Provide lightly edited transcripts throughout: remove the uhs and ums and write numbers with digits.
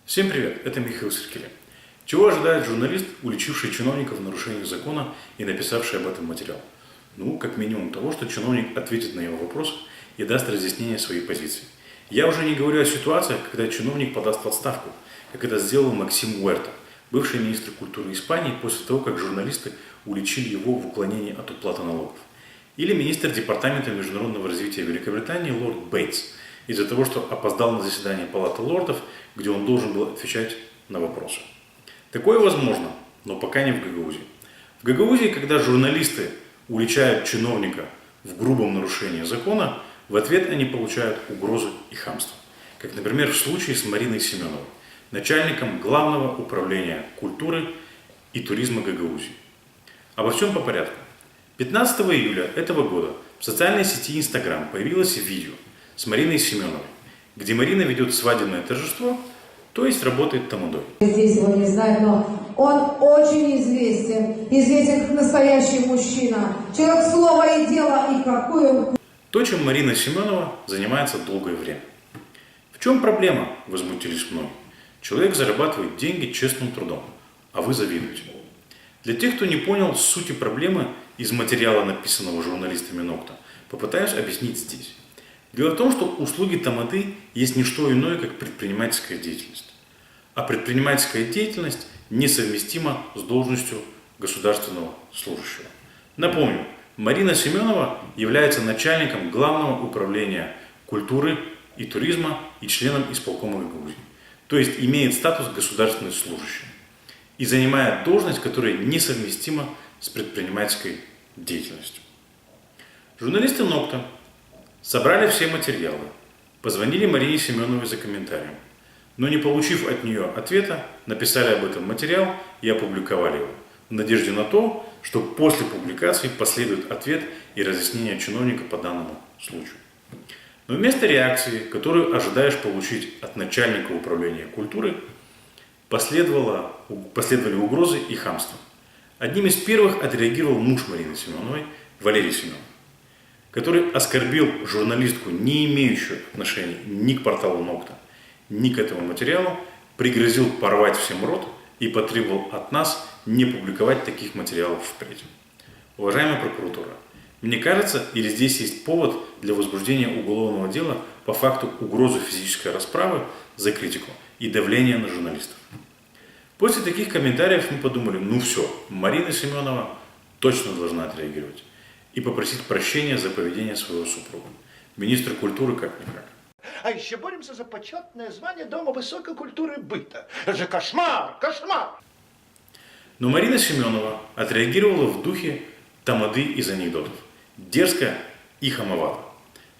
Всем привет, это Михаил Серкелев. Чего ожидает журналист, уличивший чиновников в нарушении закона и написавший об этом материал? Как минимум того, что чиновник ответит на его вопрос и даст разъяснение своей позиции. Я уже не говорю о ситуациях, когда чиновник подаст в отставку, как это сделал Максим Уэрта, бывший министр культуры Испании, после того, как журналисты уличили его в уклонении от уплаты налогов. Или министр департамента международного развития Великобритании лорд Бейтс, из-за того, что опоздал на заседание Палаты лордов, где он должен был отвечать на вопросы. Такое возможно, но пока не в Гагаузии. В Гагаузии, когда журналисты уличают чиновника в грубом нарушении закона, в ответ они получают угрозы и хамство. Как, например, в случае с Мариной Семеновой, начальником Главного управления культуры и туризма Гагаузии. Обо всем по порядку. 15 июля этого года в социальной сети Instagram появилось видео с Мариной Семеновой, где Марина ведет свадебное торжество, то есть работает тамадой. Здесь его не знают, но он очень известен как настоящий мужчина, человек слова и дела, и какой он... То, чем Марина Семенова занимается долгое время. В чем проблема, возмутились многие. Человек зарабатывает деньги честным трудом, а вы завидуете. Для тех, кто не понял сути проблемы из материала, написанного журналистами Нокта, попытаюсь объяснить здесь. Дело в том, что услуги тамады есть не что иное, как предпринимательская деятельность. А предпринимательская деятельность несовместима с должностью государственного служащего. Напомню, Марина Семенова является начальником Главного управления культуры и туризма и членом исполкома Гагаузии. То есть имеет статус государственной служащей. И занимает должность, которая несовместима с предпринимательской деятельностью. Журналисты Нокта собрали все материалы, позвонили Марине Семеновой за комментарием, но не получив от нее ответа, написали об этом материал и опубликовали его, в надежде на то, что после публикации последует ответ и разъяснение чиновника по данному случаю. Но вместо реакции, которую ожидаешь получить от начальника управления культуры, последовали угрозы и хамство. Одним из первых отреагировал муж Марины Семеновой, Валерий Семенов, который оскорбил журналистку, не имеющую отношения ни к порталу Нокта, ни к этому материалу, пригрозил порвать всем рот и потребовал от нас не публиковать таких материалов впредь. Уважаемая прокуратура, мне кажется, или здесь есть повод для возбуждения уголовного дела по факту угрозы физической расправы за критику и давления на журналистов. После таких комментариев мы подумали, все, Марина Семенова точно должна отреагировать и попросить прощения за поведение своего супруга. Министр культуры как-никак. А еще боремся за почетное звание Дома высокой культуры быта. Это же кошмар, кошмар! Но Марина Семенова отреагировала в духе тамады из анекдотов. Дерзко и хамовато.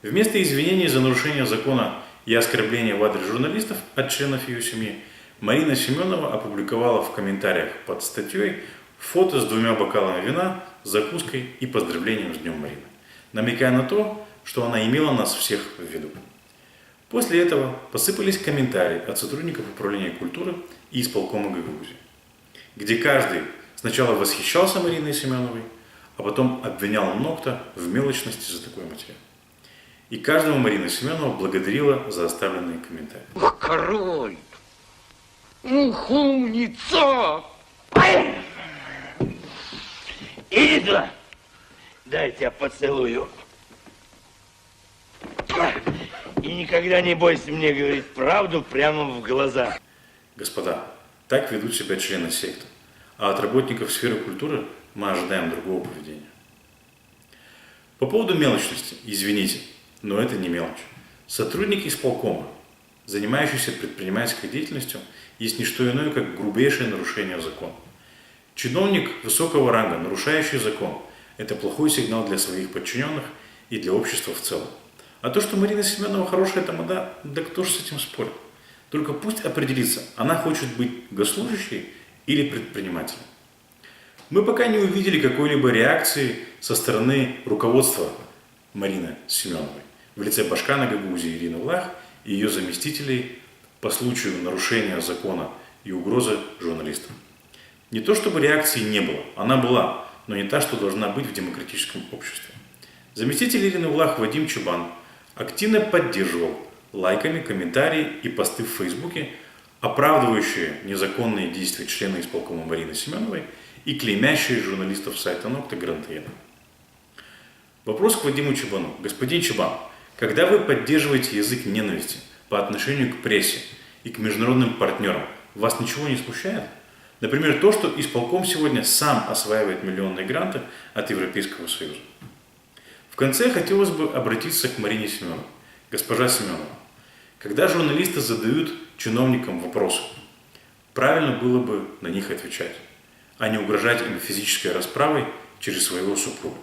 Вместо извинений за нарушение закона и оскорбления в адрес журналистов от членов ее семьи, Марина Семенова опубликовала в комментариях под статьей фото с 2 бокалами вина, закуской и поздравлением с Днем Марины, намекая на то, что она имела нас всех в виду. После этого посыпались комментарии от сотрудников управления культуры и исполкома Гагаузии, где каждый сначала восхищался Мариной Семеновой, а потом обвинял Нокта в мелочности за такой материал. И каждого Марина Семенова благодарила за оставленные комментарии. Король! Умница! Иди туда! Дай тебя поцелую. И никогда не бойся мне говорить правду прямо в глаза. Господа, так ведут себя члены секты. А от работников сферы культуры мы ожидаем другого поведения. По поводу мелочности, извините, но это не мелочь. Сотрудник исполкома, занимающийся предпринимательской деятельностью, есть не что иное, как грубейшее нарушение закона. Чиновник высокого ранга, нарушающий закон, это плохой сигнал для своих подчиненных и для общества в целом. А то, что Марина Семенова хорошая тамада, да кто же с этим спорит? Только пусть определится, она хочет быть госслужащей или предпринимателем. Мы пока не увидели какой-либо реакции со стороны руководства Марины Семеновой в лице Башкана Гагаузии Ирины Влах и ее заместителей по случаю нарушения закона и угрозы журналистам. Не то чтобы реакции не было, она была, но не та, что должна быть в демократическом обществе. Заместитель Ирины Влах Вадим Чубан активно поддерживал лайками комментарии и посты в Фейсбуке оправдывающие незаконные действия члена исполкома Марины Семеновой и клеймящие журналистов сайта Нокта Грантаеда. Вопрос к Вадиму Чебану. Господин Чебан, когда вы поддерживаете язык ненависти по отношению к прессе и к международным партнерам, вас ничего не смущает? Например, то, что исполком сегодня сам осваивает миллионные гранты от Европейского Союза. В конце хотелось бы обратиться к Марине Семеновой. Госпожа Семенова, когда журналисты задают чиновникам вопросы, правильно было бы на них отвечать, а не угрожать им физической расправой через своего супруга.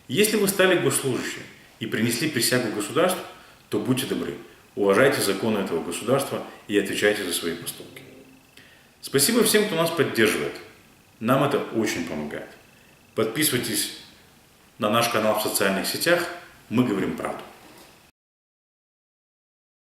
Если вы стали госслужащим и принесли присягу государству, то будьте добры, уважайте законы этого государства и отвечайте за свои поступки. Спасибо всем, кто нас поддерживает. Нам это очень помогает. Подписывайтесь на наш канал в социальных сетях. Мы говорим правду.